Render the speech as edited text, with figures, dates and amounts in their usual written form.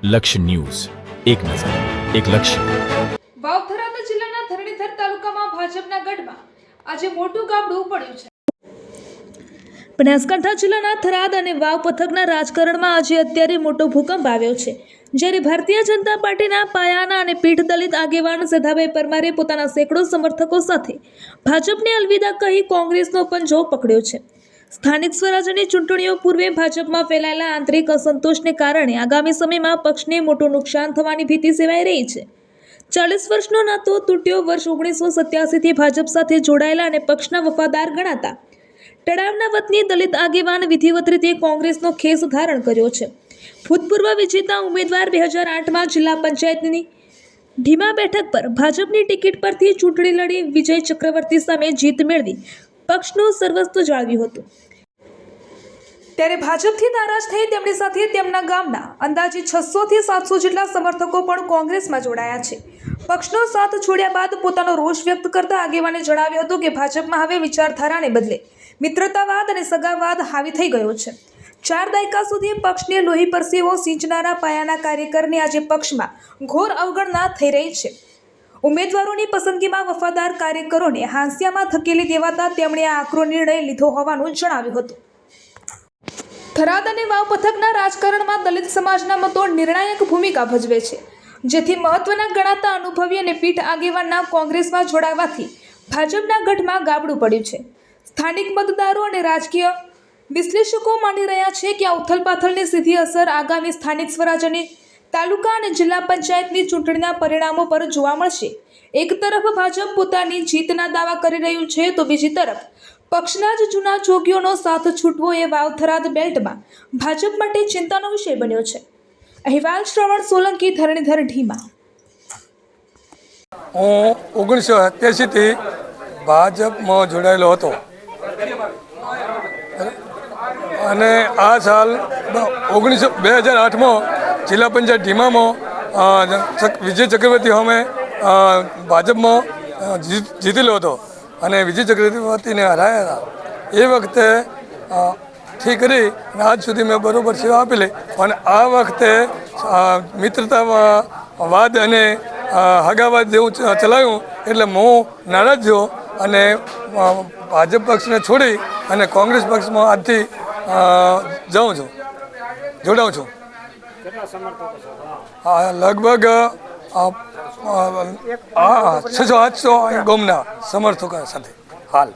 લક્ષ્ય ન્યૂઝ, એક નજર, એક લક્ષ્ય. વાવ-થરાદ જિલ્લાના ધરણીધર તાલુકામાં ભાજપના ગઢમાં આજે મોટું ગાબડું પડ્યું છે. બનાસકાંઠા જિલ્લાના થરાદ અને વાવ પથકના રાજકારણમાં આજે અત્યારે મોટો ભૂકંપ આવ્યો છે. જ્યારે ભારતીય જનતા પાર્ટીના પાયાના અને પીઠ દલિત આગેવાન સદાભાઈ પરમારે પોતાના સેંકડો સમર્થકો સાથે ભાજપને અલવિદા કહી કોંગ્રેસનો પંજો પકડ્યો છે. સ્થાનિક સ્વરાજ્યની ચૂંટણીઓ પૂર્વે ભાજપમાં ફેલાયેલા આંતરિક અસંતોષને કારણે આગામી સમયમાં પક્ષને મોટું નુકસાન થવાની ભીતિ સેવાઈ રહી છે. 40 વર્ષનો નાતો તૂટ્યો. વર્ષ 1987થી ભાજપ સાથે જોડાયેલા અને પક્ષના વફાદાર ગણાતા તળાવના વતની દલિત આગેવાન વિધિવત રીતે કોંગ્રેસનો ખેસ ધારણ કર્યો છે. ભૂતપૂર્વ વિજેતા ઉમેદવાર 2008માં જિલ્લા પંચાયતની ઢીમા બેઠક પર ભાજપની ટિકિટ પરથી ચૂંટણી લડી વિજય ચક્રવર્તી સામે જીત મેળવી પક્ષનું સર્વસ્વ જાળવ્યું હતું. ત્યારે ભાજપથી નારાજ થઈ તેમની સાથે તેમના ગામના અંદાજે 600થી 700 જેટલા સમર્થકો પણ કોંગ્રેસમાં જોડાયા છે. પક્ષનો સાથ છોડ્યા બાદ પોતાનો રોષ વ્યક્ત કરતા આગેવાને જણાવ્યું હતું કે ભાજપમાં હવે વિચારધારાને બદલે મિત્રતાવાદ અને સગાવાદ હાવી થઈ ગયો છે. 4 દાયકા સુધી પક્ષને લોહી પરસેવો સિંચનારા પાયાના કાર્યકરની આજે પક્ષમાં ઘોર અવગણના થઈ રહી છે. ઉમેદવારોની પસંદગીમાં વફાદાર કાર્યકરોને હાંસિયામાં ધકેલી દેવાતા તેમણે આ આકરો નિર્ણય લીધો હોવાનું જણાવ્યું હતું. થરાદ અને વાવ પથકના રાજકારણમાં દલિત સમાજના મતો નિર્ણાયક ભૂમિકા ભજવે છે. જેથી મહત્વના ગણાતા અનુભવી અને પીઠ આગેવાનના કોંગ્રેસમાં જોડાવાથી ભાજપના ગઢમાં ગાબડું પડ્યું છે. સ્થાનિક મતદારો અને રાજકીય વિશ્લેષકો માની રહ્યા છે કે આ ઉથલપાથલની સીધી અસર આગામી સ્થાનિક સ્વરાજ્યની તાલુકા અને જિલ્લા પંચાયતની ચૂંટણીના પરિણામો પર જોવા મળશે. એક તરફ ભાજપ પોતાની જીતના દાવા કરી રહ્યું છે તો બીજી તરફ પક્ષના જ જૂના જોગીઓનો સાથ છૂટવો એ વાવ-થરાદ બેલ્ટમાં ભાજપ માટે ચિંતાનો વિષય બન્યો છે. અહેવાલ શ્રવણ સોલંકી, ધરણીધર ઢીમા. હું 1987થી ભાજપમાં જોડાયેલો હતો અને આ સાલ 2008માં જિલ્લા પંચાયત ઢીમામાં વિજય ચક્રવર્તી સામે ભાજપમાં જીતેલો હતો અને વિજય ચક્રવર્તીને હરાયા હતા. એ વખતે થી કરી આજ સુધી મેં બરાબર સેવા આપેલી અને આ વખતે મિત્રતાવાદ અને હગાવાદ જેવું ચલાવ્યું એટલે હું નારાજ થયો અને ભાજપ પક્ષને છોડી અને કોંગ્રેસ પક્ષમાં આજથી જોડાઉં છું. લગભગ 600-800 ગામના સમર્થકો સાથે હાલ